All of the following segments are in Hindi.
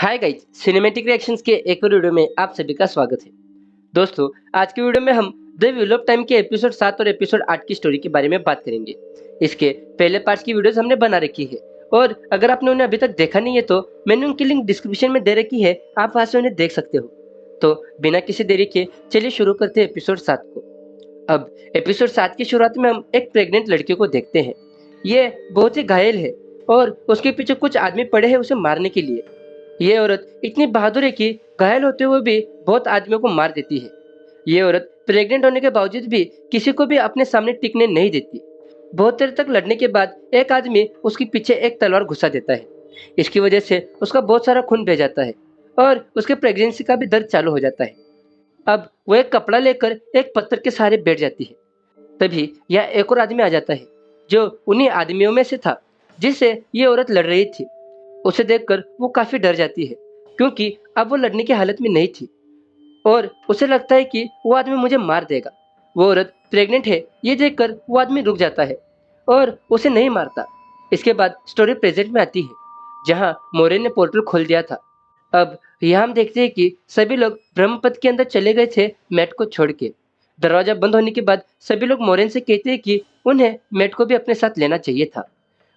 हाय गाइस, सिनेमैटिक रिएक्शंस के एक और वीडियो में आप सभी का स्वागत है। दोस्तों, आज की वीडियो में हम द व्हील ऑफ टाइम के एपिसोड 7 और एपिसोड 8 की स्टोरी के बारे में बात करेंगे। इसके पहले पार्ट्स की वीडियोस हमने बना रखी है और अगर आपने उन्हें अभी तक देखा नहीं है तो मैंने उनकी लिंक डिस्क्रिप्शन में दे रखी है, आप वहां से उन्हें देख सकते हो। तो बिना किसी देरी के चलिए शुरू करते हैं एपिसोड 7 को। अब एपिसोड 7 की शुरुआत में हम एक प्रेग्नेंट लड़की को देखते हैं। ये बहुत ही घायल है और उसके पीछे कुछ आदमी पड़े हैं उसे मारने के लिए। ये औरत इतनी बहादुर है कि घायल होते हुए भी बहुत आदमियों को मार देती है। ये औरत प्रेग्नेंट होने के बावजूद भी किसी को भी अपने सामने टिकने नहीं देती। बहुत देर तक लड़ने के बाद एक आदमी उसके पीछे एक तलवार घुसा देता है। इसकी वजह से उसका बहुत सारा खून बह जाता है और उसके प्रेगनेंसी का भी दर्द चालू हो जाता है। अब वो एक कपड़ा लेकर एक पत्थर के सहारे बैठ जाती है। तभी यहाँ एक और आदमी आ जाता है जो उन्हीं आदमियों में से था जिससे ये औरत लड़ रही थी। उसे देखकर वो काफी डर जाती है क्योंकि अब वो लड़ने की हालत में नहीं थी और उसे लगता है कि वो आदमी मुझे मार देगा। वो औरत प्रेग्नेंट है ये देखकर वो आदमी रुक जाता है और उसे नहीं मारता। इसके बाद स्टोरी प्रेजेंट में आती है जहाँ मोरेन ने पोर्टल खोल दिया था। अब यहाँ हम देखते हैं कि सभी लोग ब्रह्मपथ के अंदर चले गए थे मैट को छोड़ के। दरवाजा बंद होने के बाद सभी लोग मोरेन से कहते हैं कि उन्हें मैट को भी अपने साथ लेना चाहिए था।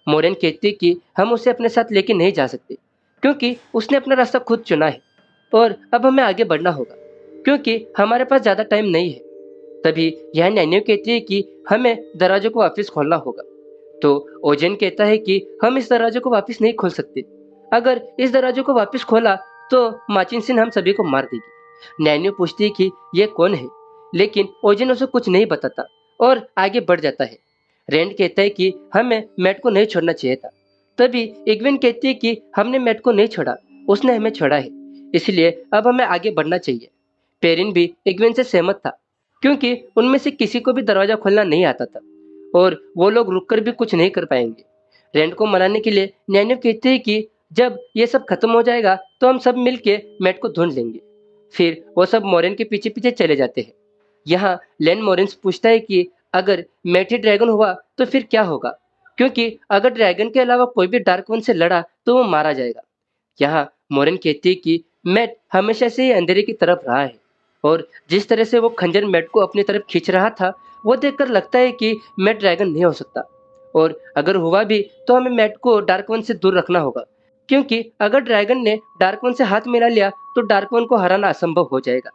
मोरेन कहती है कि हम उसे अपने साथ लेके नहीं जा सकते क्योंकि उसने अपना रास्ता खुद चुना है और अब हमें आगे बढ़ना होगा क्योंकि हमारे पास ज़्यादा टाइम नहीं है। तभी यह नैन्यो कहती है कि हमें दरवाजे को वापस खोलना होगा। तो ओजेन कहता है कि हम इस दरवाजे को वापस नहीं खोल सकते। अगर इस दरवाजे को वापस खोला तो माचिन सिन हम सभी को मार देगी। नैन्यो पूछती है कि यह कौन है, लेकिन ओजेन उसे कुछ नहीं बताता और आगे बढ़ जाता है। रैंड कहता है कि हमें मैट को नहीं छोड़ना चाहिए था। तभी इग्विन कहती है कि हमने मैट को नहीं छोड़ा, उसने हमें छोड़ा है, इसलिए अब हमें आगे बढ़ना चाहिए। पेरिन भी इग्विन से सहमत था क्योंकि उनमें से किसी को भी दरवाजा खोलना नहीं आता था और वो लोग रुककर भी कुछ नहीं कर पाएंगे। रैंड को मनाने के लिए नैन्यो कहती है कि जब ये सब खत्म हो जाएगा तो हम सब मिलके मैट को ढूंढ लेंगे। फिर वो सब मोरेन के पीछे पीछे चले जाते हैं। यहाँ लेन मोरेंस पूछता है कि अगर मैट ही ड्रैगन हुआ तो फिर क्या होगा, क्योंकि अगर ड्रैगन के अलावा कोई भी डार्क वन से लड़ा तो वो मारा जाएगा। यहाँ मोरेन कहती है कि मैट हमेशा से ही अंधेरे की तरफ रहा है और जिस तरह से वो खंजर मैट को अपनी तरफ खींच रहा था वो देखकर लगता है कि मैट ड्रैगन नहीं हो सकता और अगर हुआ भी तो हमें मैट को डार्क वन से दूर रखना होगा, क्योंकि अगर ड्रैगन ने डार्क वन से हाथ मिला लिया तो डार्क वन को हराना असंभव हो जाएगा।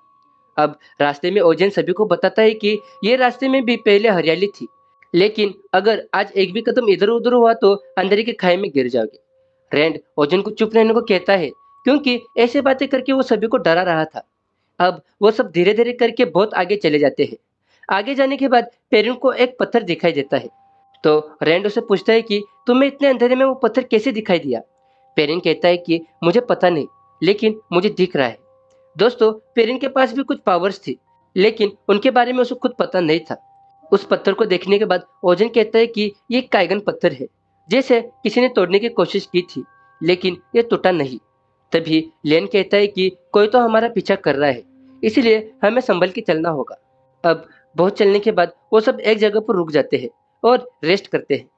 अब रास्ते में ओजेन सभी को बताता है कि ये रास्ते में भी पहले हरियाली थी, लेकिन अगर आज एक भी कदम इधर उधर हुआ तो अंधेरे के खाई में गिर जाओगे। रैंड ओजेन को चुप रहने को कहता है क्योंकि ऐसे बातें करके वो सभी को डरा रहा था। अब वो सब धीरे धीरे करके बहुत आगे चले जाते हैं। आगे जाने के बाद पेरिन को एक पत्थर दिखाई देता है। तो रैंड उसे पूछता है कि तुम्हें इतने अंधेरे में वो पत्थर कैसे दिखाई दिया। पेरिन कहता है कि मुझे पता नहीं, लेकिन मुझे दिख रहा है। दोस्तों, पेरिन के पास भी कुछ पावर्स थी, लेकिन उनके बारे में उसे खुद पता नहीं था। उस पत्थर को देखने के बाद ओजन कहता है कि ये काइगन पत्थर है, जैसे किसी ने तोड़ने की कोशिश की थी, लेकिन ये टूटा नहीं। तभी लेन कहता है कि कोई तो हमारा पीछा कर रहा है, इसलिए हमें संभल के चलना होगा। अब बहुत चलने के बाद वो सब एक जगह पर रुक जाते हैं और रेस्ट करते हैं।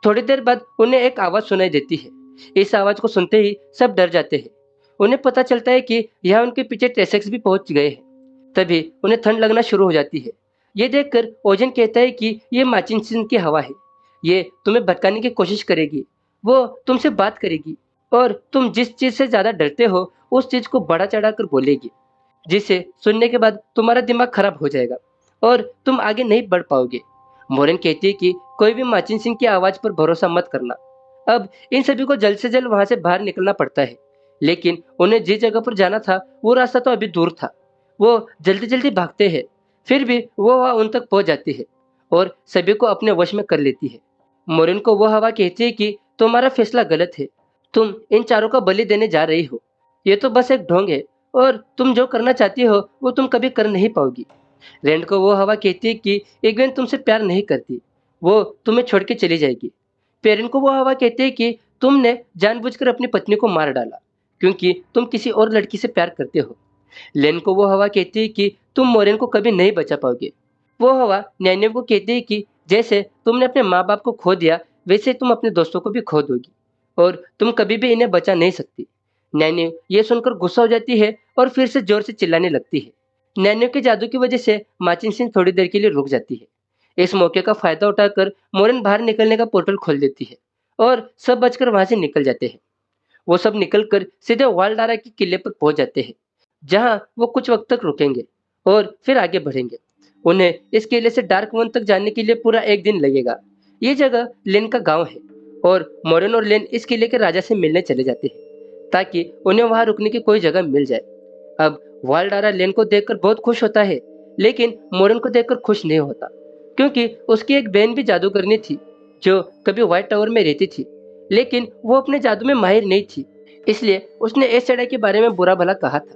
थोड़ी देर बाद उन्हें एक आवाज़ सुनाई देती है। इस आवाज़ को सुनते ही सब डर जाते हैं। उन्हें पता चलता है कि यहाँ उनके पीछे टेसेक्स भी पहुंच गए हैं। तभी उन्हें ठंड लगना शुरू हो जाती है। ये देखकर ओजन कहता है कि ये माचिनसिन की हवा है, ये तुम्हें भटकाने की कोशिश करेगी, वो तुमसे बात करेगी और तुम जिस चीज़ से ज़्यादा डरते हो उस चीज़ को बढ़ा चढ़ा कर बोलेगी, जिसे सुनने के बाद तुम्हारा दिमाग खराब हो जाएगा और तुम आगे नहीं बढ़ पाओगे। मोरेन कहती है कि कोई भी माचिन सिंह की आवाज़ पर भरोसा मत करना। अब इन सभी को जल्द से जल्द वहां से बाहर निकलना पड़ता है, लेकिन उन्हें जिस जगह पर जाना था वो रास्ता तो अभी दूर था। वो जल्दी जल्दी भागते हैं, फिर भी वो हवा उन तक पहुंच जाती है और सभी को अपने वश में कर लेती है। मोरेन को वो हवा कहती है कि तुम्हारा फैसला गलत है, तुम इन चारों का बलि देने जा रही हो। ये तो बस एक ढोंग है और तुम जो करना चाहती हो वो तुम कभी कर नहीं पाओगी। रैंड को वो हवा कहती है कि इग्वेन तुमसे प्यार नहीं करती, वो तुम्हें छोड़ के चली जाएगी। पेरिन को वो हवा कहती है कि तुमने जानबूझकर अपनी पत्नी को मार डाला क्योंकि तुम किसी और लड़की से प्यार करते हो। लेन को वो हवा कहती है कि तुम मोरेन को कभी नहीं बचा पाओगे। वो हवा नैनेव को कहती है कि जैसे तुमने अपने माँ बाप को खो दिया वैसे तुम अपने दोस्तों को भी खो दोगी और तुम कभी भी इन्हें बचा नहीं सकती। नैनी ये सुनकर गुस्सा हो जाती है और फिर से जोर से चिल्लाने लगती है। नैनो के जादू की वजह से माचिन सिंह थोड़ी देर के लिए रुक जाती है। इस मौके का फायदा उठाकर मोरन बाहर निकलने का पोर्टल खोल देती है और सब बचकर वहां से निकल जाते हैं। वो सब निकलकर सीधे वालडारा के किले पर पहुंच जाते हैं, जहां वो कुछ वक्त तक रुकेंगे और फिर आगे बढ़ेंगे। उन्हें इस किले से डार्क वन तक जाने के लिए पूरा एक दिन लगेगा। ये जगह लेन का गांव है और मोरन और लेन इस किले के राजा से मिलने चले जाते हैं ताकि उन्हें वहां रुकने की कोई जगह मिल जाए। अब वालडारा लेन को देखकर बहुत खुश होता है, लेकिन मोरन को देखकर खुश नहीं होता, क्योंकि उसकी एक बहन भी जादूगरनी थी जो कभी व्हाइट टावर में रहती थी, लेकिन वो अपने जादू में माहिर नहीं थी, इसलिए उसने इस चढ़ाई के बारे में बुरा भला कहा था।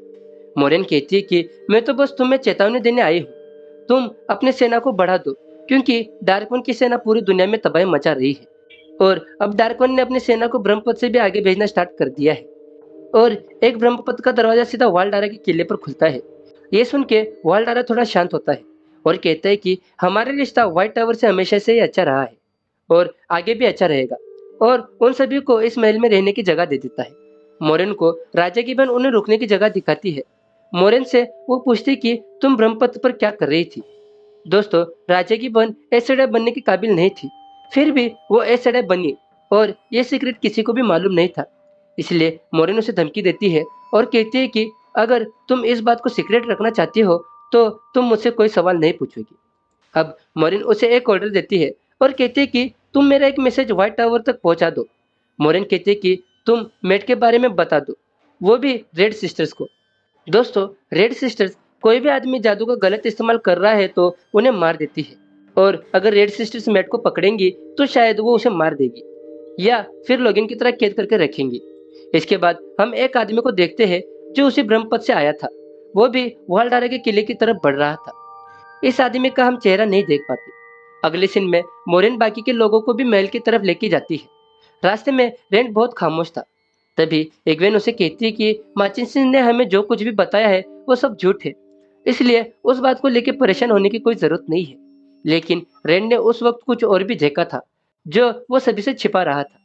मोरन कहती है कि मैं तो बस तुम्हें चेतावनी देने आई हूँ, तुम अपनी सेना को बढ़ा दो, क्योंकि डार्कवन की सेना पूरी दुनिया में तबाही मचा रही है और अब डार्कवन ने अपनी सेना को ब्रह्मपत्र से भी आगे भेजना स्टार्ट कर दिया है और एक ब्रह्मपत्र का दरवाजा सीधा वालडारा के किले पर खुलता है। ये सुन के वालडारा थोड़ा शांत होता है और कहता है कि हमारा रिश्ता व्हाइट टावर से हमेशा से ही अच्छा रहा है और आगे भी अच्छा रहेगा, और उन सभी को इस महल में रहने की जगह दे देता है। मोरेन को राजा की बहन उन्हें रुकने की जगह दिखाती है। मोरेन से वो पूछती कि तुम ब्रह्मपत्र पर क्या कर रही थी। दोस्तों, राजा की बहन एसएडए बनने के काबिल नहीं थी, फिर भी वो एसएडए बनी और ये सीक्रेट किसी को भी मालूम नहीं था। इसलिए मोरेन उसे धमकी देती है और कहती है कि अगर तुम इस बात को सीक्रेट रखना चाहती हो तो तुम मुझसे कोई सवाल नहीं पूछोगी। अब मोरिन उसे एक ऑर्डर देती है और कहती है कि तुम मेरा एक मैसेज व्हाइट टावर तक पहुंचा दो। मोरिन कहती है कि तुम मेट के बारे में बता दो, वो भी रेड सिस्टर्स को। दोस्तों, रेड सिस्टर्स कोई भी आदमी जादू का गलत इस्तेमाल कर रहा है तो उन्हें मार देती है, और अगर रेड सिस्टर्स मेट को पकड़ेंगी तो शायद वो उसे मार देगी या फिर लोगिन की तरह कैद करके रखेंगी। इसके बाद हम एक आदमी को देखते हैं जो उसी ब्रह्मपत्र से आया था, वो भी वालडारा के किले की तरफ बढ़ रहा था। इस आदमी का हम चेहरा नहीं देख पाते। अगले सीन में मोरिन बाकी के लोगों को भी महल की तरफ लेके जाती है। रास्ते में रेंट बहुत खामोश था। तभी एग्वेन उसे कहती है कि माचिन सिंह ने हमें जो कुछ भी बताया है वो सब झूठ है, इसलिए उस बात को लेकर परेशान होने की कोई जरूरत नहीं है। लेकिन रेंट ने उस वक्त कुछ और भी देखा था जो वो सभी से छिपा रहा था।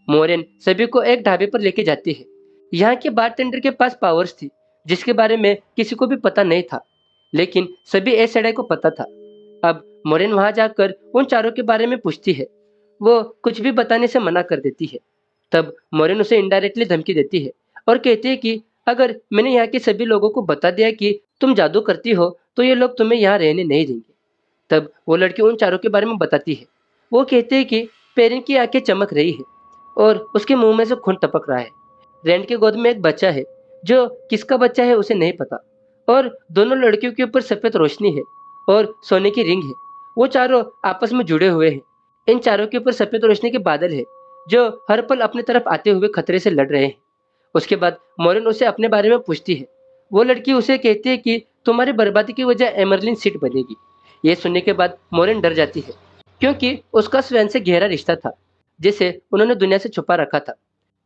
मोरेन सभी को एक ढाबे पर लेके जाती है। यहाँ के बारटेंडर के पास पावर्स थी जिसके बारे में किसी को भी पता नहीं था, लेकिन सभी एसएडआई को पता था। अब मोरेन वहां जाकर उन चारों के बारे में पूछती है। वो कुछ भी बताने से मना कर देती है। तब मोरेन उसे इनडायरेक्टली धमकी देती है और कहती है कि अगर मैंने यहाँ के सभी लोगों को बता दिया कि तुम जादू करती हो तो ये लोग तुम्हें यहाँ रहने नहीं देंगे। तब वो लड़की उन चारों के बारे में बताती है। वो कहते हैं कि पेरिन की आंखें चमक रही है और उसके मुंह में से खून टपक रहा है। रेंट के गोद में एक बच्चा है जो किसका बच्चा है उसे नहीं पता, और दोनों लड़कियों के ऊपर सफेद रोशनी है और सोने की रिंग है। वो चारों आपस में जुड़े हुए हैं। इन चारों के ऊपर सफेद रोशनी के बादल है जो हर पल अपने तरफ आते हुए खतरे से लड़ रहे हैं। उसके बाद मोरिन उसे अपने बारे में पूछती है। वो लड़की उसे कहती है कि तुम्हारी बर्बादी की वजह एमरलिन सीट बनेगी। ये सुनने के बाद मोरिन डर जाती है, क्योंकि उसका स्वयं से गहरा रिश्ता था जिसे उन्होंने दुनिया से छुपा रखा था।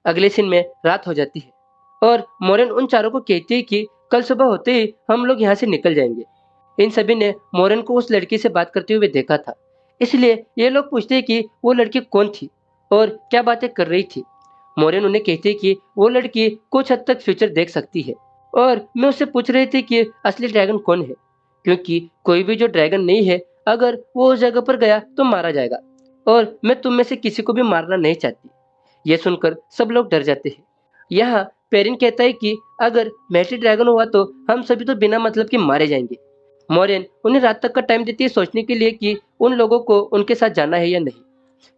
अगले सीन में रात हो जाती है और मोरेन उन चारों को कहती है कि कल सुबह होते ही हम लोग यहाँ से निकल जाएंगे। इन सभी ने मोरेन को उस लड़की से बात करते हुए देखा था, इसलिए ये लोग पूछते हैं कि वो लड़की कौन थी और क्या बातें कर रही थी। मोरेन उन्हें कहती है कि वो लड़की कुछ हद तक फ्यूचर देख सकती है, और मैं उससे पूछ रही थी कि असली ड्रैगन कौन है, क्योंकि कोई भी जो ड्रैगन नहीं है अगर वो उस जगह पर गया तो मारा जाएगा, और मैं तुम में से किसी को भी मारना नहीं चाहती। यह सुनकर सब लोग डर जाते हैं। यहाँ पेरिन कहता है कि अगर मैटी ड्रैगन हुआ तो हम सभी तो बिना मतलब के मारे जाएंगे। मोरियन उन्हें रात तक का टाइम देती है सोचने के लिए कि उन लोगों को उनके साथ जाना है या नहीं,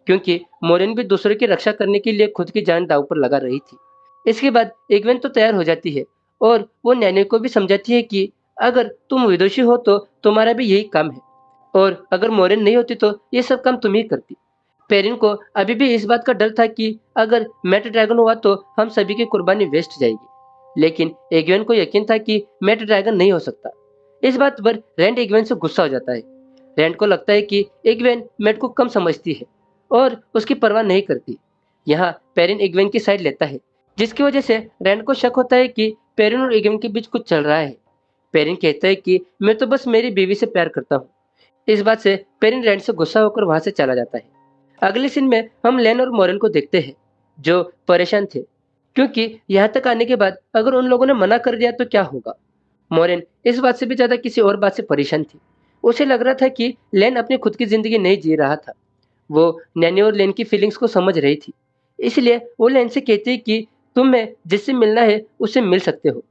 क्योंकि मोरियन भी दूसरों की रक्षा करने के लिए खुद की जान दांव पर लगा रही थी। इसके बाद एग्वेन तो तैयार हो जाती है और वो नैने को भी समझाती है कि अगर तुम विदुषी हो तो तुम्हारा भी यही काम है, और अगर मोरियन नहीं होती तो ये सब काम तुम ही करती। पेरिन को अभी भी इस बात का डर था कि अगर मैट ड्रैगन हुआ तो हम सभी की कुर्बानी वेस्ट जाएगी, लेकिन एग्वेन को यकीन था कि मैट ड्रैगन नहीं हो सकता। इस बात पर रैंड एग्वेन से गुस्सा हो जाता है। रैंड को लगता है कि एग्वेन मैट को कम समझती है और उसकी परवाह नहीं करती। यहाँ पेरिन एग्वेन की साइड लेता है, जिसकी वजह से रैंड को शक होता है कि पेरिन और एग्वेन के बीच कुछ चल रहा है। पेरिन कहता है कि मैं तो बस मेरी बीवी से प्यार करता हूँ। इस बात से पेरिन रैंड से गुस्सा होकर वहां से चला जाता है। अगले सीन में हम लेन और मोरेन को देखते हैं जो परेशान थे। क्योंकि यहाँ तक आने के बाद अगर उन लोगों ने मना कर दिया तो क्या होगा। मोरेन इस बात से भी ज्यादा किसी और बात से परेशान थी। उसे लग रहा था कि लेन अपनी खुद की जिंदगी नहीं जी रहा था। वो नैनी और लेन की फीलिंग्स को समझ रही थी। इसलिए वो लेन से कहती कि तुम्हें जिससे मिलना है उससे मिल सकते हो,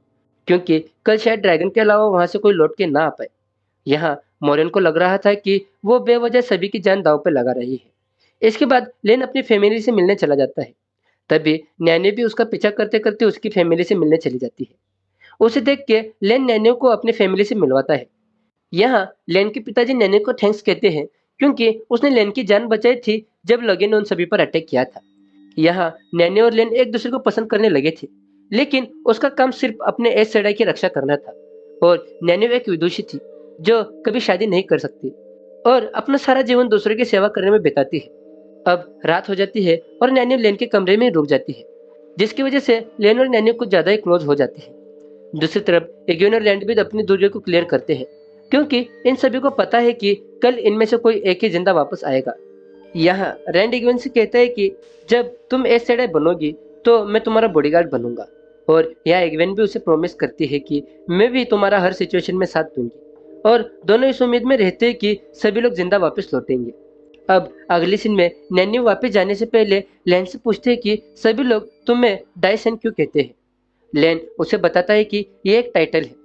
क्योंकि कल शायद ड्रैगन के अलावा वहां से कोई लौट के ना आ पाए। यहाँ मोरेन को लग रहा था कि वो बेवजह सभी की जान दांव पे लगा रही है। इसके बाद लेन अपनी फैमिली से मिलने चला जाता है। तभी नैनी भी उसका पीछा करते करते उसकी फैमिली से मिलने चली जाती है। उसे देख के लेन नैनी को अपनी फैमिली से मिलवाता है। यहाँ लेन के पिताजी नैनी को थैंक्स कहते हैं, क्योंकि उसने लेन की जान बचाई थी जब लगे ने उन सभी पर अटैक किया था। यहाँ नैनी और लेन एक दूसरे को पसंद करने लगे थे, लेकिन उसका काम सिर्फ अपने एस सड़ाई की रक्षा करना था। और नैनी एक विदुषी थी जो कभी शादी नहीं कर सकती और अपना सारा जीवन दूसरे की सेवा करने में बिताती है। अब रात हो जाती है और नैनी लेन के कमरे में रुक जाती है, जिसकी वजह से लेन और नैनी कुछ ज्यादा ही क्लोज हो जाते हैं। दूसरी तरफ एग्यून और लैंड भी अपनी दूरियों को क्लियर करते हैं, क्योंकि इन सभी को पता है कि कल इनमें से कोई एक ही जिंदा वापस आएगा। यहाँ रैंड इग्वेन से कहता है कि जब तुम एस सेडाई बनोगी तो मैं तुम्हारा बॉडीगार्ड बनूंगा। और यहाँ इग्वेन भी उसे प्रॉमिस करती है कि मैं भी तुम्हारा हर सिचुएशन में साथ दूंगी। और दोनों इस उम्मीद में रहते हैं कि सभी लोग जिंदा वापस लौटेंगे। अब अगली सीन में नैनी वापस जाने से पहले लैन से पूछते हैं कि सभी लोग तुम्हें डाइसन क्यों कहते हैं। लैन उसे बताता है कि यह एक टाइटल है।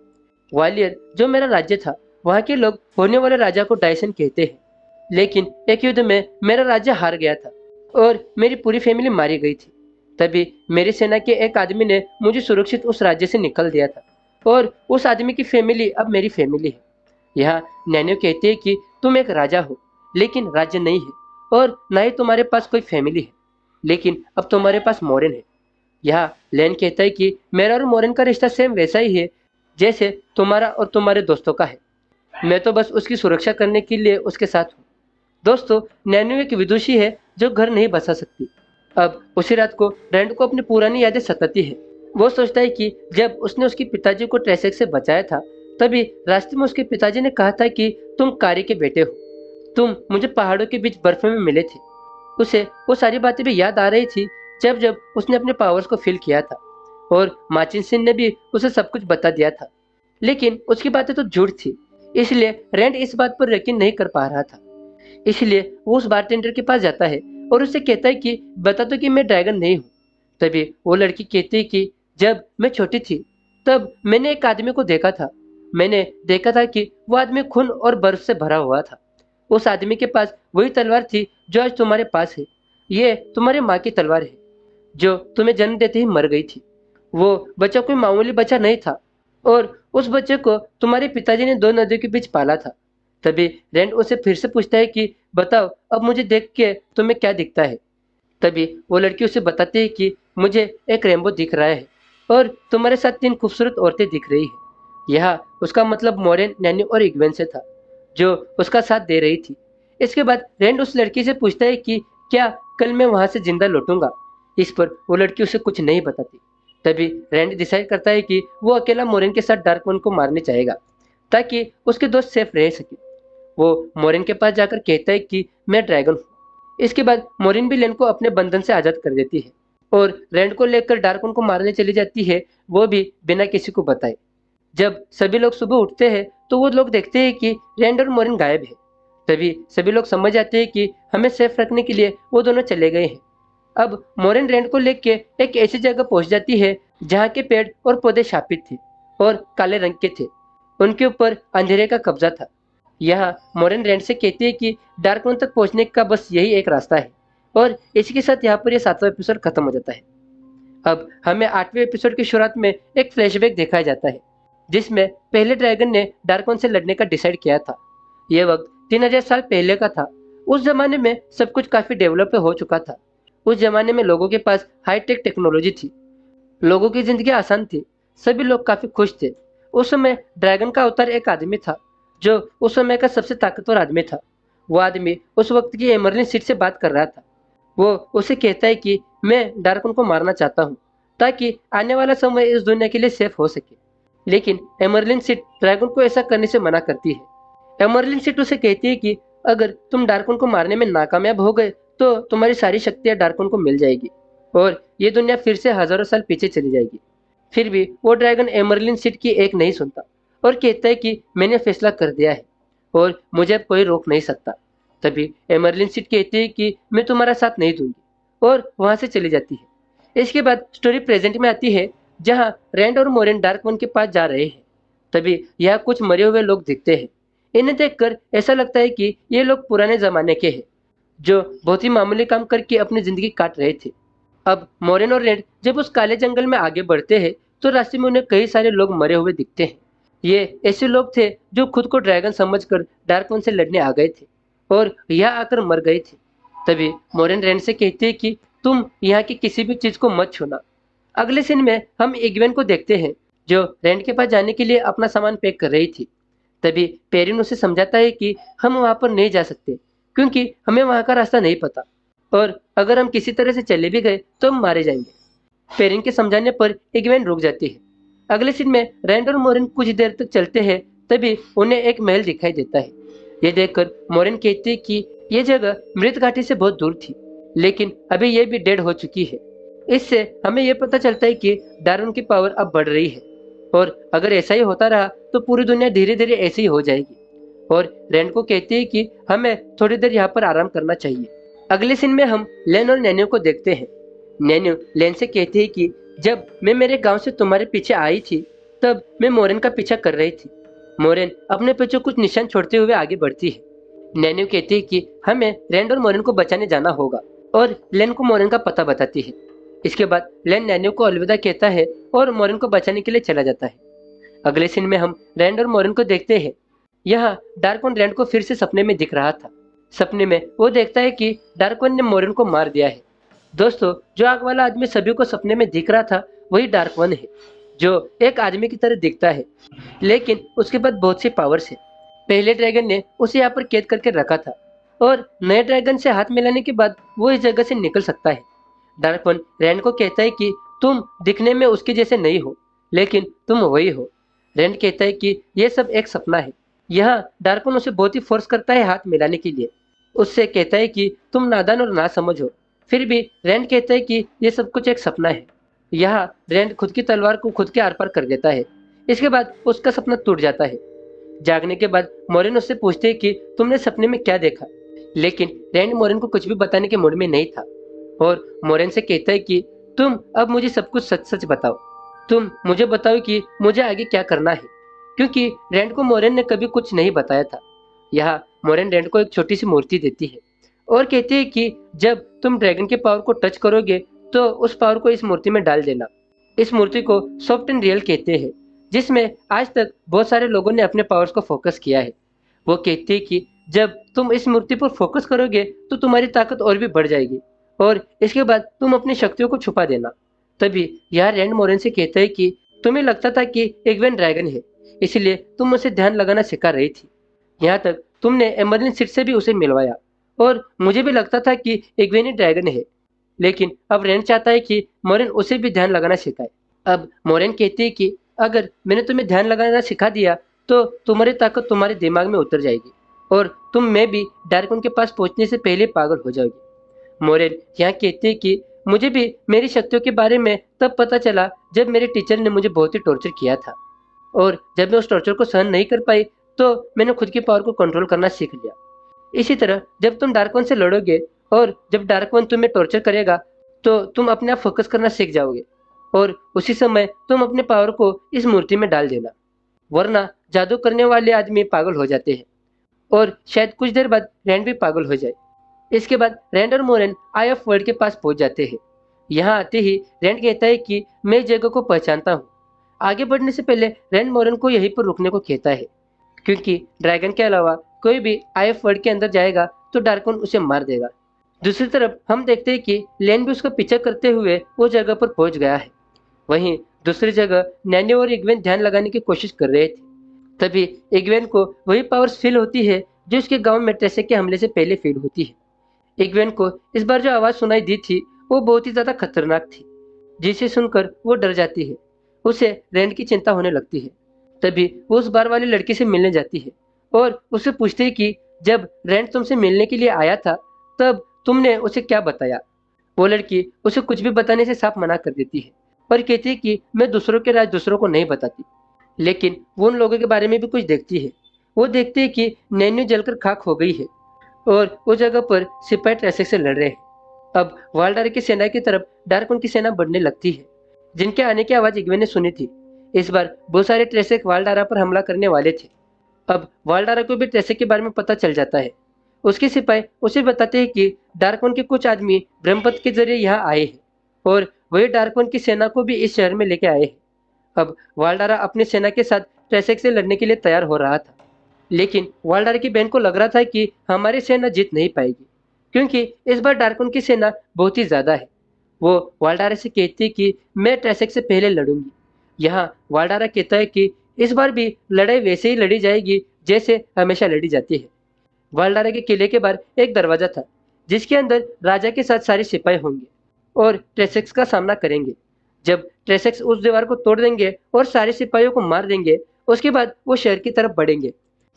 ग्वालियर जो मेरा राज्य था, वहाँ के लोग होने वाले राजा को डायसन कहते हैं। लेकिन एक युद्ध में मेरा राज्य हार गया था और मेरी पूरी फैमिली मारी गई थी। तभी मेरी सेना के एक आदमी ने मुझे सुरक्षित उस राज्य से निकल दिया था और उस आदमी की फैमिली अब मेरी फैमिली है। यहाँ नैनो कहते हैं कि तुम एक राजा हो, लेकिन राज्य नहीं है, और ना ही तुम्हारे पास कोई फैमिली है, लेकिन अब तुम्हारे पास मोरेन है। यहाँ लेन कहता है कि मेरा और मोरेन का रिश्ता सेम वैसा ही है जैसे तुम्हारा और तुम्हारे दोस्तों का है। मैं तो बस उसकी सुरक्षा करने के लिए उसके साथ हूँ। दोस्तों, नैनो एक विदुषी है जो घर नहीं बसा सकती। अब उसी रात को रैंड को अपनी पुरानी यादें सताती है। वो सोचता है कि जब उसने उसके पिताजी को ट्रेसेक से बचाया था, तभी रास्ते में उसके पिताजी ने कहा था कि तुम कारी के बेटे हो, तुम मुझे पहाड़ों के बीच बर्फ में मिले थे। उसे वो सारी बातें भी याद आ रही थी जब जब उसने अपने पावर्स को फील किया था, और माचिन सिंह ने भी उसे सब कुछ बता दिया था। लेकिन उसकी बातें तो झूठ थी, इसलिए रैंड इस बात पर यकीन नहीं कर पा रहा था। इसलिए वो उस बारटेंडर के पास जाता है और उससे कहता है कि बता दो कि मैं ड्रैगन नहीं हूँ। तभी वो लड़की कहती है कि जब मैं छोटी थी तब मैंने एक आदमी को देखा था। मैंने देखा था कि वो आदमी खून और बर्फ से भरा हुआ था। उस आदमी के पास वही तलवार थी जो आज तुम्हारे पास है। ये तुम्हारी माँ की तलवार है जो तुम्हें जन्म देते ही मर गई थी। वो बच्चा कोई मामूली बच्चा नहीं था, और उस बच्चे को तुम्हारे पिताजी ने दो नदियों के बीच पाला था। तभी रैंड उसे फिर से पूछता है कि बताओ अब मुझे देख के तुम्हें क्या दिखता है। तभी वो लड़की उसे बताती है कि मुझे एक रेनबो दिख रहा है और तुम्हारे साथ तीन खूबसूरत औरतें दिख रही है। यह उसका मतलब मोरेन, नैनी और इग्वेन से था जो उसका साथ दे रही थी। इसके बाद रैंड उस लड़की से पूछता है कि क्या कल मैं वहां से जिंदा लौटूंगा। इस पर वो लड़की उसे कुछ नहीं बताती। तभी रैंड डिसाइड करता है कि वो अकेला मोरेन के साथ डार्क वन को मारने चाहेगा ताकि उसके दोस्त सेफ रह सके। वो मोरेन के पास जाकर कहता है कि मैं ड्रैगन हूँ। इसके बाद मोरेन भी लेन को अपने बंधन से आजाद कर देती है और रैंड को लेकर डार्क वन को मारने चली जाती है, वो भी बिना किसी को बताए। जब सभी लोग सुबह उठते हैं तो वो लोग देखते हैं कि रैंड और मोरेन गायब है। तभी सभी लोग समझ जाते हैं कि हमें सेफ रखने के लिए वो दोनों चले गए हैं। अब मोरेन रैंड को लेके एक ऐसी जगह पहुंच जाती है जहाँ के पेड़ और पौधे शापित थे और काले रंग के थे। उनके ऊपर अंधेरे का कब्जा था। यहाँ मोरेन रैंड से कहती है कि डार्क वन तक पहुंचने का बस यही एक रास्ता है, और इसी के साथ यहाँ पर यह 7वां एपिसोड खत्म हो जाता है। अब हमें 8वें एपिसोड की शुरुआत में एक फ्लैशबैक दिखाया जाता है जिसमें पहले ड्रैगन ने डार्क वन से लड़ने का डिसाइड किया था। यह वक्त 3000 साल पहले का था। उस जमाने में सब कुछ काफी डेवलप हो चुका था। उस जमाने में लोगों के पास हाईटेक टेक्नोलॉजी थी। लोगों की जिंदगी आसान थी। सभी लोग काफी खुश थे। उस समय ड्रैगन का अवतार एक आदमी था जो उस समय का सबसे ताकतवर आदमी था। वो आदमी उस वक्त की एमरलिन सीट से बात कर रहा था। वो उसे कहता है कि मैं डार्कन को मारना चाहता हूँ ताकि आने वाला समय इस दुनिया के लिए सेफ हो सके। लेकिन एमरलिन सीट ड्रैगन को ऐसा करने से मना करती है। एमरलिन सीट उसे कहती है कि अगर तुम डार्कन को मारने में नाकामयाब हो गए तो तुम्हारी सारी शक्तियां डार्कन को मिल जाएगी और ये दुनिया फिर से हजारों साल पीछे चली जाएगी। फिर भी वो ड्रैगन एमरलिन सीड की एक नहीं सुनता और कहता है कि मैंने फैसला कर दिया है और मुझे अब कोई रोक नहीं सकता। तभी एमरलिन सीड कहती है कि मैं तुम्हारा साथ नहीं दूंगी और वहां से चली जाती है। इसके बाद स्टोरी प्रेजेंट में आती है, जहां रैंड और मोरेन डार्क वन के पास जा रहे हैं। तभी यहाँ कुछ मरे हुए लोग दिखते हैं। इन्हें देखकर ऐसा लगता है कि ये लोग पुराने जमाने के हैं, जो बहुत ही मामूली काम करके अपनी जिंदगी काट रहे थे। अब मोरेन और रेड जब उस काले जंगल में आगे बढ़ते हैं तो रास्ते में उन्हें कई सारे लोग मरे हुए दिखते हैं। ये ऐसे लोग थे जो खुद को ड्रैगन समझकर डार्क वन से लड़ने आ गए थे और यहाँ आकर मर गए थे। तभी मोरेन रेड से कहते हैं कि तुम यहाँ की किसी भी चीज को मत छूना। अगले सीन में हम इग्वेन को देखते हैं, जो रेंड के पास जाने के लिए अपना सामान पैक कर रही थी। तभी पेरिन उसे समझाता है कि हम वहां पर नहीं जा सकते क्योंकि हमें वहां का रास्ता नहीं पता और अगर हम किसी तरह से चले भी गए तो हम मारे जाएंगे। पेरिन के समझाने पर इग्वेन रुक जाती है। अगले सीन में रैंड और मोरिन कुछ देर तक चलते हैं, तभी उन्हें एक महल दिखाई देता है। ये देखकर मोरिन कहती है कि ये जगह मृत घाटी से बहुत दूर थी, लेकिन अभी ये भी डेड हो चुकी है। इससे हमें यह पता चलता है कि डार्विन की पावर अब बढ़ रही है और अगर ऐसा ही होता रहा तो पूरी दुनिया धीरे धीरे ऐसी ही हो जाएगी। और रैंड को कहती है कि हमें थोड़ी देर यहाँ पर आराम करना चाहिए। अगले सीन में हम लेन और नैन्यू को देखते हैं। नैन्यू लेन से कहती है कि जब मैं मेरे गांव से तुम्हारे पीछे आई थी तब मैं मोरेन का पीछा कर रही थी। मोरेन अपने पीछे कुछ निशान छोड़ते हुए आगे बढ़ती है। नैन्यू कहती है कि हमें रैंड और मोरेन को बचाने जाना होगा और लेन को मोरेन का पता बताती है। इसके बाद लेन नैन्यू को अलविदा कहता है और मोरेन को बचाने के लिए चला जाता है। अगले सीन में हम रैंड और मोरेन को देखते हैं। यहाँ डार्कवन रैंड को फिर से सपने में दिख रहा था। सपने में वो देखता है कि डार्कवन ने मोरेन को मार दिया है। दोस्तों, जो आग वाला आदमी सभी को सपने में दिख रहा था वही डार्कवन है, जो एक आदमी की तरह दिखता है, लेकिन उसके पास बहुत सी पावर्स है। पहले ड्रैगन ने उसे यहाँ पर कैद करके रखा था और नए ड्रैगन से हाथ मिलाने के बाद वो इस जगह से निकल सकता है। डार्कवन रैंड को कहता है कि तुम दिखने में उसके जैसे नहीं हो, लेकिन तुम वही हो। रैंड कहता है कि यह सब एक सपना है। यहाँ डार्कवन उसे बहुत ही फोर्स करता है हाथ मिलाने के लिए। उससे कहता है कि तुम नादान और ना समझ हो। फिर भी रैंड कहता है कि यह सब कुछ एक सपना है। यहाँ रैंड खुद की तलवार को खुद के आर पार कर देता है। इसके बाद उसका सपना टूट जाता है। जागने के बाद मोरेन उससे पूछते है कि तुमने सपने में क्या देखा, लेकिन रैंड मोरेन को कुछ भी बताने के मूड में नहीं था और मोरेन से कहता है कि तुम अब मुझे सब कुछ सच सच बताओ। तुम मुझे बताओ कि मुझे आगे क्या करना है, क्योंकि रैंड को मोरेन ने कभी कुछ नहीं बताया था। यहाँ मोरेन रैंड को एक छोटी सी मूर्ति देती है और कहती है कि जब तुम ड्रैगन के पावर को टच करोगे तो उस पावर को इस मूर्ति में डाल देना। इस मूर्ति को सॉफ्ट एंड रियल कहते हैं, जिसमें आज तक बहुत सारे लोगों ने अपने पावर्स को फोकस किया है। वो कहती है कि जब तुम इस मूर्ति पर फोकस करोगे तो तुम्हारी ताकत और भी बढ़ जाएगी और इसके बाद तुम अपनी शक्तियों को छुपा देना। तभी यार रैंड मोरेन से कहता है कि तुम्हें लगता था कि इग्वेन ड्रैगन है, इसलिए तुम उसे ध्यान लगाना सिखा रही थी। यहाँ तक तुमने एमरलिन सीड से भी उसे मिलवाया और मुझे भी लगता था कि इग्वेन ही ड्रैगन है, लेकिन अब रैंड चाहता है कि मोरेन उसे भी ध्यान लगाना सिखाए। अब मोरेन कहती है कि अगर मैंने तुम्हें ध्यान लगाना सिखा दिया तो तुम्हारी ताकत तुम्हारे दिमाग में उतर जाएगी और मैं भी डार्कवन के पास पहुंचने से पहले पागल हो जाओगी। मोरेन यहाँ कहती है कि मुझे भी मेरी शक्तियों के बारे में तब पता चला जब मेरे टीचर ने मुझे बहुत ही टॉर्चर किया था और जब मैं उस टॉर्चर को सहन नहीं कर पाई तो मैंने खुद की पावर को कंट्रोल करना सीख लिया। इसी तरह जब तुम डार्कवन से लड़ोगे और जब डार्कवन तुम्हें टॉर्चर करेगा तो तुम अपने आप फोकस करना सीख जाओगे और उसी समय तुम अपने पावर को इस मूर्ति में डाल देना, वरना जादू करने वाले आदमी पागल हो जाते हैं और शायद कुछ देर बाद रैंड भी पागल हो जाए। इसके बाद रैंड और मोरेन आई ऑफ वर्ल्ड के पास पहुंच जाते हैं। यहाँ आते ही रैंड कहता है कि मैं इस जगह को पहचानता हूँ। आगे बढ़ने से पहले रैंड मोरेन को यहीं पर रुकने को कहता है, क्योंकि ड्रैगन के अलावा कोई भी आई ऑफ वर्ल्ड के अंदर जाएगा तो डार्कवन उसे मार देगा। दूसरी तरफ हम देखते हैं कि लेन भी उसका पीछा करते हुए वो जगह पर पहुंच गया है। वहीं दूसरी जगह नैन्यू और इग्वेन ध्यान लगाने की कोशिश कर रहे थे। तभी इग्वेन को वही पावर्स फील होती है जो उसके गांव में ट्रेसे के हमले से पहले फील होती है। इग्वेन को इस बार जो आवाज सुनाई दी थी वो बहुत ही ज्यादा खतरनाक थी, जिसे सुनकर वो डर जाती है। उसे रैंड की चिंता होने लगती है। तभी वो उस बार वाली लड़की से मिलने जाती है और उससे पूछती है कि जब रैंड तुमसे मिलने के लिए आया था तब तुमने उसे क्या बताया वो लड़की उसे कुछ भी बताने से साफ मना कर देती है और कहती है कि मैं दूसरों के राज दूसरों को नहीं बताती। लेकिन वो उन लोगों के बारे में भी कुछ देखती है। वो देखती है कि नैन्यू जलकर खाक हो गई है और उस जगह पर सिपाही ट्रेसेक से लड़ रहे हैं। अब वालडारा की सेना की तरफ डार्कन की सेना बढ़ने लगती है, जिनके आने की आवाज इग्वे ने सुनी थी। इस बार बहुत सारे ट्रेसेक वालडारा पर हमला करने वाले थे। अब वालडारा को भी ट्रेसेक के बारे में पता चल जाता है। उसके सिपाही उसे बताते हैं कि डार्कन के कुछ आदमी ब्रह्मपत्र के जरिए यहाँ आए हैं और वही डार्कन की सेना को भी इस शहर में लेके आए हैं। अब वालडारा अपनी सेना के साथ ट्रेसेक से लड़ने के लिए तैयार हो रहा था, लेकिन वालडारा की बहन को लग रहा था कि हमारी सेना जीत नहीं पाएगी, क्योंकि इस बार डार्कन की सेना बहुत ही ज्यादा है। वो वालडारा से कहती है कि मैं ट्रेसेक से पहले लड़ूंगी। यहाँ वालडारा कहता है कि इस बार भी लड़ाई वैसे ही लड़ी जाएगी जैसे हमेशा लड़ी जाती है। वालडारा के किले के बाहर एक दरवाजा था, जिसके अंदर राजा के साथ सारे सिपाही होंगे और ट्रेसेक्स का सामना करेंगे। जब ट्रेसेक्स उस दीवार को तोड़ देंगे और सारे सिपाहियों को मार देंगे, उसके बाद वो शहर की तरफ बढ़ेंगे।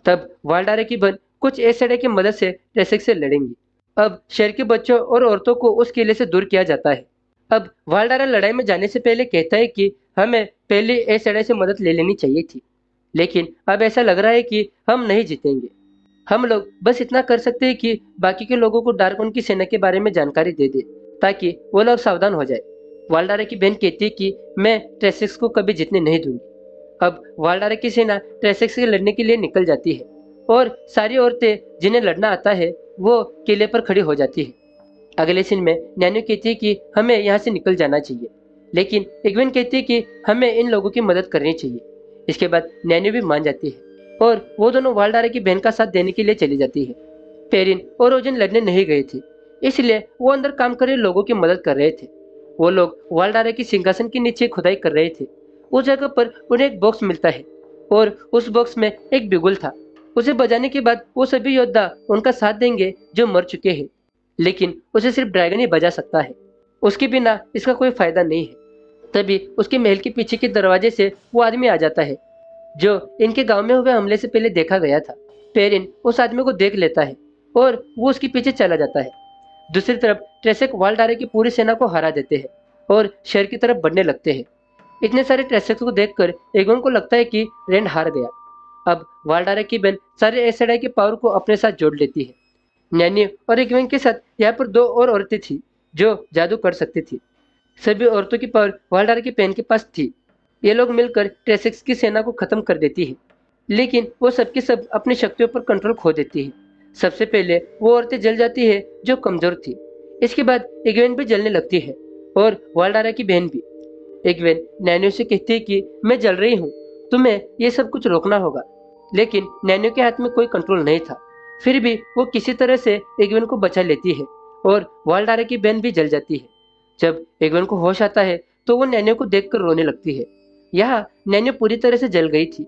तब वालडारा की बहन कुछ एसएडे की मदद से ट्रेसेक्स से लड़ेंगी। अब शहर के बच्चों और औरतों को उस किले से दूर किया जाता है। अब वालडारा लड़ाई में जाने से पहले कहता है कि हमें पहले एसएडे से मदद ले लेनी चाहिए थी, लेकिन अब ऐसा लग रहा है कि हम नहीं जीतेंगे। हम लोग बस इतना कर सकते हैं कि बाकी के लोगों को डार्कन की सेना के बारे में जानकारी दे दे, ताकि वो लोग सावधान हो जाए। वालडारा की बहन कहती है कि मैं ट्रेसेक्स को कभी जीतने नहीं दूंगी। अब वालडारा की सेना ट्रेसेक्स से लड़ने के लिए निकल जाती है और सारी औरतें जिन्हें लड़ना आता है वो किले पर खड़ी हो जाती है। अगले सीन में नैन्यू कहती है कि हमें यहाँ से निकल जाना चाहिए, लेकिन इग्वेन कहती है कि हमें इन लोगों की मदद करनी चाहिए। इसके बाद नैन्यू भी मान जाती है और वो दोनों वालडारा की बहन का साथ देने के लिए चली जाती है। पेरिन और ओजन लड़ने नहीं गए थे, इसलिए वो अंदर काम कर रहे लोगों की मदद कर रहे थे। वो लोग वालडारा की सिंहासन के नीचे खुदाई कर रहे थे। उस जगह पर उन्हें एक बॉक्स मिलता है और उस बॉक्स में एक बिगुल था। उसे बजाने के बाद वो सभी योद्धा उनका साथ देंगे जो मर चुके हैं, लेकिन उसे सिर्फ ड्रैगन ही बजा सकता है। उसके बिना इसका कोई फायदा नहीं है। तभी उसके महल के पीछे के दरवाजे से वो आदमी आ जाता है जो इनके गांव में हुए हमले से पहले देखा गया था। पेरिन उस आदमी को देख लेता है और वो उसके पीछे चला जाता है। दूसरी तरफ ट्रेसेक वालडारा की पूरी सेना को हरा देते हैं और शहर की तरफ बढ़ने लगते हैं। इतने सारे ट्रेसेक्स को देखकर एगोन को लगता है कि रेंड हार गया। अब वालडारा की बहन सारे एसएडआई के पावर को अपने साथ जोड़ लेती है। नैनी और एगोन के साथ यहाँ पर दो और औरतें थी जो जादू कर सकती थी। सभी औरतों की पावर वालडारा की बहन के पास थी। ये लोग मिलकर ट्रेसेक्स की सेना को खत्म कर देती है, लेकिन वो सबके सब अपनी शक्तियों पर कंट्रोल खो देती है। सबसे पहले वो औरतें जल जाती है जो कमजोर थी। इसके बाद इग्वेन भी जलने लगती है और वालडारा की बहन भी। इग्वेन नैन्यू से कहती है कि मैं जल रही हूँ, तुम्हें ये सब कुछ रोकना होगा। लेकिन नैन्यू के हाथ में कोई कंट्रोल नहीं था। फिर भी वो किसी तरह से इग्वेन को बचा लेती है और वालडारा की बहन भी जल जाती है। जब इग्वेन को होश आता है तो वो नैन्यू को देखकर रोने लगती है। यहाँ नैन्यू पूरी तरह से जल गई थी।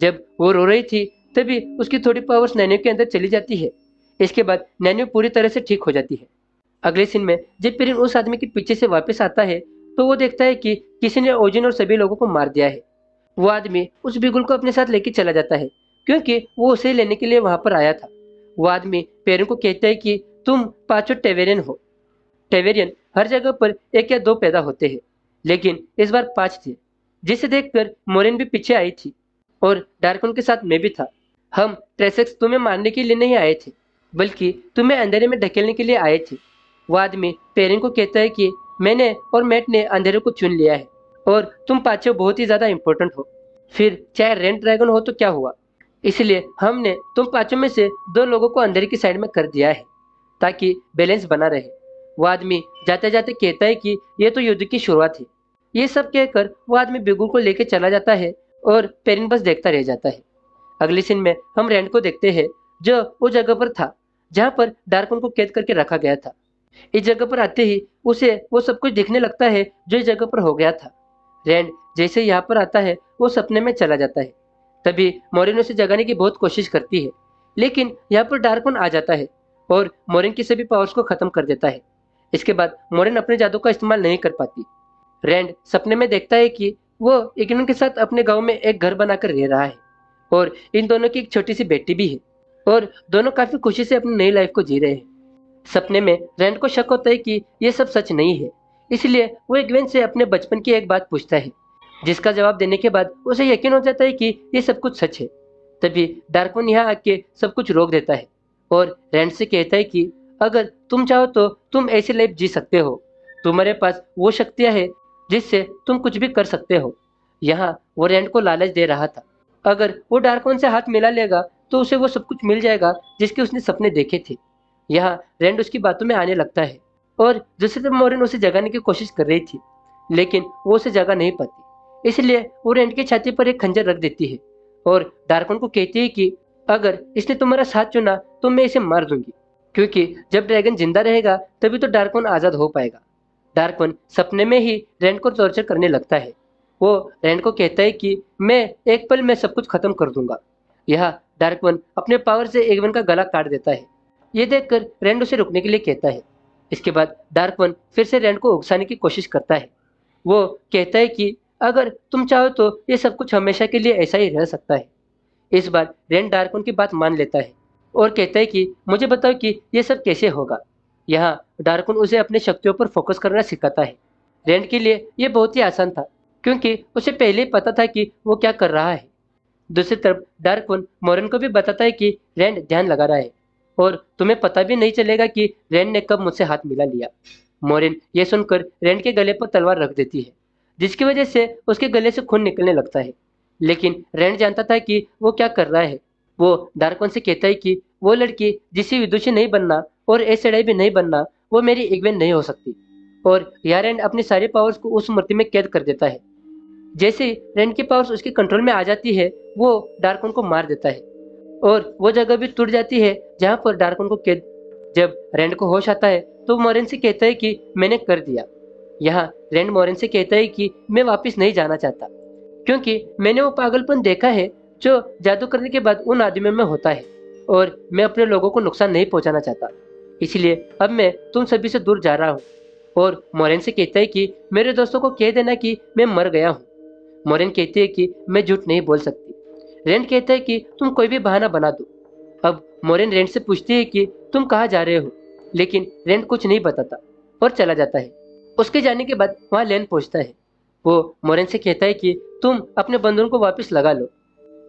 जब वो रो रही थी तभी उसकी थोड़ी पावर्स नैन्यू के अंदर चली जाती है। इसके बाद नैन्यू पूरी तरह से ठीक हो जाती है। अगले सीन में जब पेरिन उस आदमी के पीछे से वापस आता है तो वो देखता है कि किसी ने ओजिन और सभी लोगों को मार दिया है। वो आदमी उस बिगुल को अपने साथ लेके चला जाता है, क्योंकि वो उसे लेने के लिए वहां पर आया था। वो आदमी पेरिन को कहता है कि तुम पांचों टेवेरियन हो। टेवेरियन हर जगह पर एक या दो पैदा होते हैं, लेकिन इस बार 5 थे, जिसे देखकर मोरिन भी पीछे आई थी और डार्कन के साथ मैं भी था। हम ट्रेसेक्स तुम्हें मारने के लिए नहीं आए थे, बल्कि तुम्हें अंधेरे में ढकेलने के लिए आए थे। वो आदमी पेरिन को कहता है कि मैंने और मैट ने अंधेरे को चुन लिया है और तुम पांचों बहुत ही ज्यादा इंपॉर्टेंट हो। फिर चाहे रेड ड्रैगन हो तो क्या हुआ, इसलिए हमने तुम पांचों में से 2 लोगों को अंधेरे की साइड में कर दिया है ताकि बैलेंस बना रहे। वो आदमी जाते जाते कहता है कि यह तो युद्ध की शुरुआत है। ये सब कहकर वो आदमी बिगुल को लेकर चला जाता है और पेरिन बस देखता रह जाता है। अगले सीन में हम रैंड को देखते हैं जो उस जगह पर था जहां पर डार्कन को कैद करके रखा गया था। इस जगह पर आते ही उसे वो सब कुछ दिखने लगता है जो इस जगह पर हो गया था। रैंड जैसे यहाँ पर आता है वो सपने में चला जाता है। तभी मोरिन उसे जगाने की बहुत कोशिश करती है, लेकिन यहाँ पर डार्कन आ जाता है और मोरिन की सभी पावर्स को खत्म कर देता है। इसके बाद मोरिन अपने जादू का इस्तेमाल नहीं कर पाती। रैंड सपने में देखता है कि वो इग्नन के साथ अपने गांव में एक घर बनाकर रह रहा है और इन दोनों की एक छोटी सी बेटी भी है और दोनों काफी खुशी से अपनी नई लाइफ को जी रहे हैं। सपने में रैंड को शक होता है कि ये सब सच नहीं है, इसलिए वो इग्वेन से अपने बचपन की एक बात पूछता है, जिसका जवाब देने के बाद उसे यकीन हो जाता है कि ये सब कुछ सच है। तभी डार्कवन यहाँ आके सब कुछ रोक देता है और रैंड से कहता है कि अगर तुम चाहो तो तुम ऐसी लाइफ जी सकते हो, तुम्हारे पास वो शक्तियां हैं जिससे तुम कुछ भी कर सकते हो। यहाँ वो रैंड को लालच दे रहा था, अगर वो डार्कवन से हाथ मिला लेगा तो उसे वो सब कुछ मिल जाएगा जिसके उसने सपने देखे थे। यहाँ रैंड उसकी बातों में आने लगता है और दूसरी तरफ मोरिन उसे जगाने की कोशिश कर रही थी, लेकिन वो उसे जगा नहीं पाती, इसलिए वो रैंड की छाती पर एक खंजर रख देती है और डार्कवन को कहती है कि अगर इसने तुम्हारा साथ चुना तो मैं इसे मार दूंगी, क्योंकि जब ड्रैगन जिंदा रहेगा तभी तो डार्कवन आजाद हो पाएगा। डार्कवन सपने में ही रैंड को टॉर्चर करने लगता है। वो रैंड को कहता है कि मैं एक पल में सब कुछ खत्म कर दूंगा। यह डार्कवन अपने पावर से इग्वेन का गला काट देता है। ये देखकर रैंड उसे रुकने के लिए कहता है। इसके बाद डार्कवन फिर से रैंड को उकसाने की कोशिश करता है। वो कहता है कि अगर तुम चाहो तो ये सब कुछ हमेशा के लिए ऐसा ही रह सकता है। इस बार रैंड डार्कवन की बात मान लेता है और कहता है कि मुझे बताओ कि ये सब कैसे होगा। यहाँ डार्कवन उसे अपनी शक्तियों पर फोकस करना सिखाता है। रैंड के लिए ये बहुत ही आसान था, क्योंकि उसे पहले ही पता था कि वो क्या कर रहा है। दूसरी तरफ डार्कवन मोरिन को भी बताता है कि रैंड ध्यान लगा रहा है और तुम्हें पता भी नहीं चलेगा कि रैंड ने कब मुझसे हाथ मिला लिया। मोरिन ये सुनकर रैंड के गले पर तलवार रख देती है, जिसकी वजह से उसके गले से खून निकलने लगता है। लेकिन रैंड जानता था कि वो क्या कर रहा है। वो डार्कवन से कहता है कि वो लड़की जिसे विदुषी नहीं बनना और एस भी नहीं बनना, वो मेरी इग्वेन नहीं हो सकती। और यहाँ रैंड अपनी सारी पावर्स को उस मूर्ति में कैद कर देता है। जैसे ही रैंड की पावर्स उसके कंट्रोल में आ जाती है, वो डार्कवन को मार देता है और वो जगह भी टूट जाती है जहाँ पर डार्कवन को कैद। जब रैंड को होश आता है तो मोरिन से कहता है कि मैंने कर दिया। यहाँ रैंड मोरिन से कहता है कि मैं वापस नहीं जाना चाहता, क्योंकि मैंने वो पागलपन देखा है जो जादू करने के बाद उन आदमियों में होता है और मैं अपने लोगों को नुकसान नहीं पहुंचाना चाहता। इसलिए अब मैं तुम सभी से दूर जा रहा हूँ। और मोरिन से कहता है कि मेरे दोस्तों को कह देना कि मैं मर गया हूँ। मोरिन कहती है कि मैं झूठ नहीं बोल सकती। रैंड कहता है कि तुम कोई भी बहाना बना दो। अब मोरिन रैंड से पूछती है कि तुम कहाँ जा रहे हो, लेकिन रैंड कुछ नहीं बताता और चला जाता है। उसके जाने के बाद वहाँ लैन पहुँचता है। वो मोरिन से कहता है कि तुम अपने बंदूक को वापस लगा लो,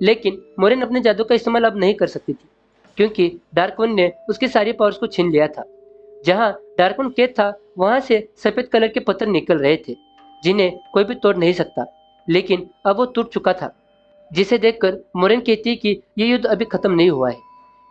लेकिन मोरिन अपने जादू का इस्तेमाल अब नहीं कर सकती थी, क्योंकि डार्कवन ने उसकी सारी पावर्स को छीन लिया था। जहाँ डार्कवन कैद था वहाँ से सफेद कलर के पत्थर निकल रहे थे, जिन्हें कोई भी तोड़ नहीं सकता, लेकिन अब वो टूट चुका था। जिसे देखकर मोरिन कहती है कि ये युद्ध अभी खत्म नहीं हुआ है,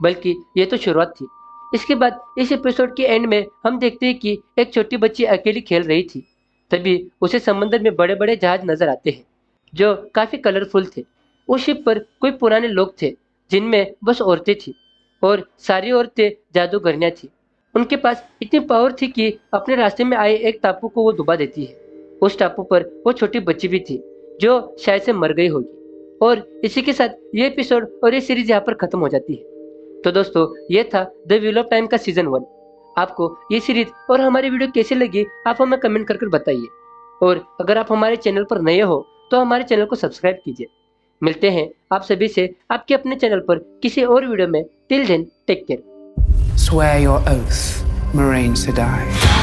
बल्कि ये तो शुरुआत थी। इसके बाद इस एपिसोड के एंड में हम देखते हैं कि एक छोटी बच्ची अकेली खेल रही थी। तभी उसे समंदर में बड़े बड़े जहाज नजर आते हैं जो काफी कलरफुल थे। उस शिप पर कोई पुराने लोग थे जिनमें बस औरतें थी और सारी औरतें जादूगरनियां थी। उनके पास इतनी पावर थी कि अपने रास्ते में आए एक टापू को वो डुबा देती है। उस टापू पर वो छोटी बच्ची भी थी जो शायद से मर गई होगी। और इसी के साथ ये एपिसोड और ये सीरीज यहाँ पर खत्म हो जाती है। तो दोस्तों, ये था द व्हील ऑफ टाइम का सीजन 1। आपको ये सीरीज और हमारी वीडियो कैसी लगी आप हमें कमेंट करके बताइए। और अगर आप हमारे चैनल पर नए हो तो हमारे चैनल को सब्सक्राइब कीजिए। मिलते हैं आप सभी से आपके अपने चैनल पर किसी और वीडियो में। Till then take care. Swear your oath, Moraine Sedai.